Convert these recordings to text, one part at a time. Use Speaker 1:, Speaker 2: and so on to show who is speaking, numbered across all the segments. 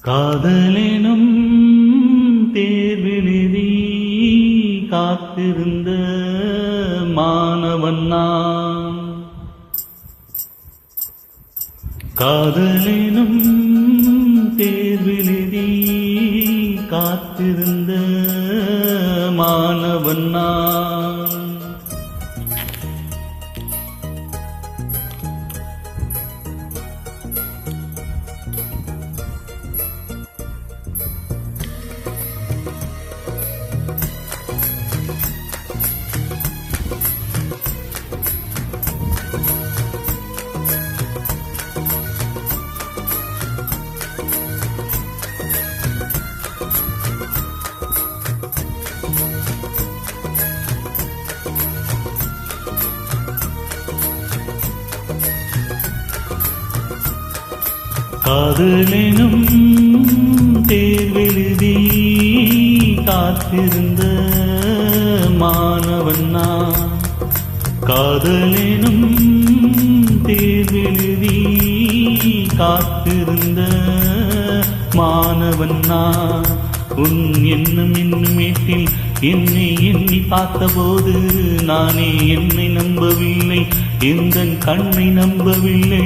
Speaker 1: காதலெனும் தேர்வெழுதி காத்திருந்த மாணவன் நான். காதலெனும் தேர்வெழுதி காத்திருந்த மாணவன் நான். காதலெனும் தேர்வெழுதி காத்திருந்த மாணவன் நான். காதலெனும் தேர்வெழுதி காத்திருந்த மாணவன் நான். உன் எண்ணம் என்னும் ஏட்டில் என்னை எண்ணி பார்த்தபோது நானே என்னை நம்பவில்லை, எந்தன் கண்ணை நம்பவில்லை.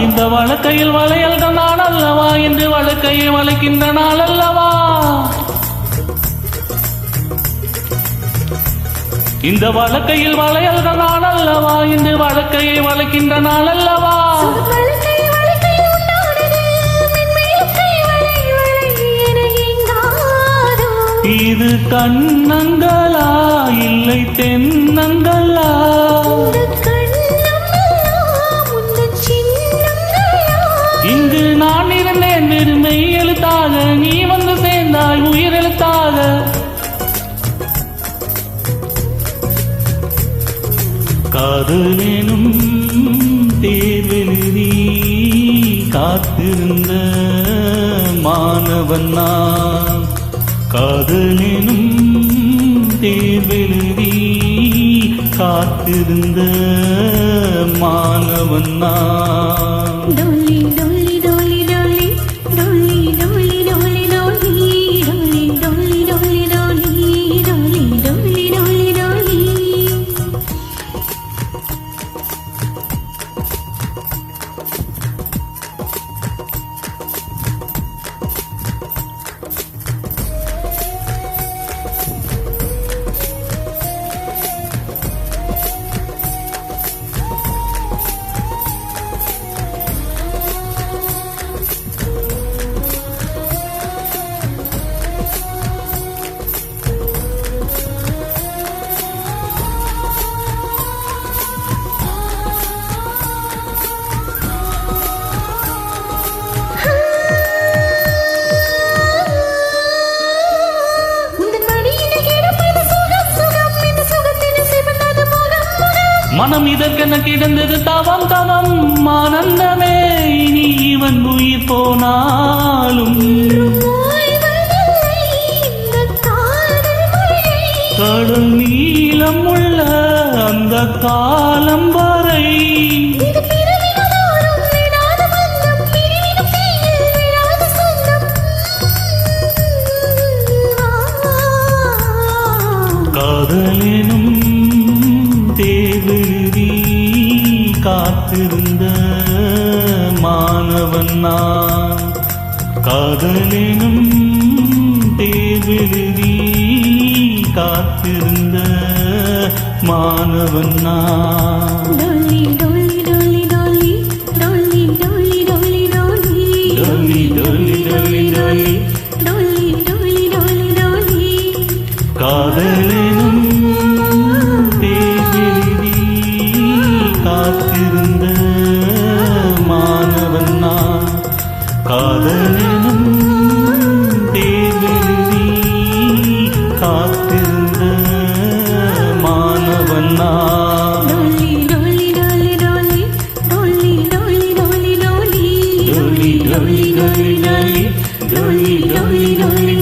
Speaker 1: இந்த வழக்கையில் வளையல் நாள் அல்லவா, என்று வழக்கையை வளைக்கின்ற நாள் அல்லவா. இந்த வழக்கையில் வளையல் நாள் அல்லவா, என்று வழக்கையை வளைக்கின்ற நாள் அல்லவா. இது கண்ணங்களா இல்லை தென்னங்களா, இங்கு நான் இருந்தேன் வெறுமை எழுத்தாக, நீ வந்து சேர்ந்தாய் உயிர் எழுத்தாக. காதலெனும் தேர்வெழுதி காத்திருந்த மாணவன் நான். காதலெனும் தேர்வெழுதி காத்திருந்த மாணவன் நான். மனம் இதற்கென கிடந்தது தவம் தவம் ஆனந்தமே, இனி இவன் உயிர் போனாலும் கடல் நீளம் உள்ள அந்த காலம் வரை காதலெனும் தேர்வெழுதி காத்திருந்த மாணவன் நான். காதலெனும் தேர்வெழுதி காத்திருந்த மாணவன் நான்.
Speaker 2: டோலி டோலி டோலி டோலி டோலி டோலி டோலி டோலி
Speaker 1: டோலி டோலி டோலி டோலி
Speaker 2: டோலி டோலி டோலி
Speaker 1: காதலெனும் தேவெழுதி காத்திருந்த மாணவன் நான். காதலெனும் தேவெழுதி காத்திருந்த மாணவன் நான்.
Speaker 2: டோலி டோலி டோலி டோலி டோலி டோலி டோலி டோலி
Speaker 1: டோலி டோலி டோலி டோலி டோலி டோலி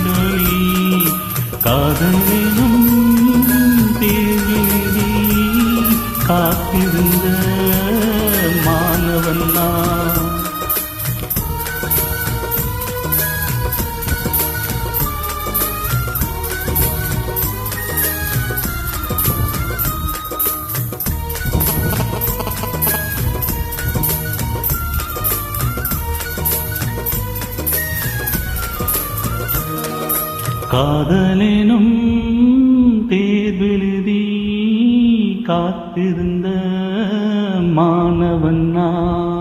Speaker 1: டோலி காதலினும் தேவி காத்திருந்த மாணவன் நான். காதலெனும் தேர்வெழுதி காத்திருந்த மாணவன் நான்.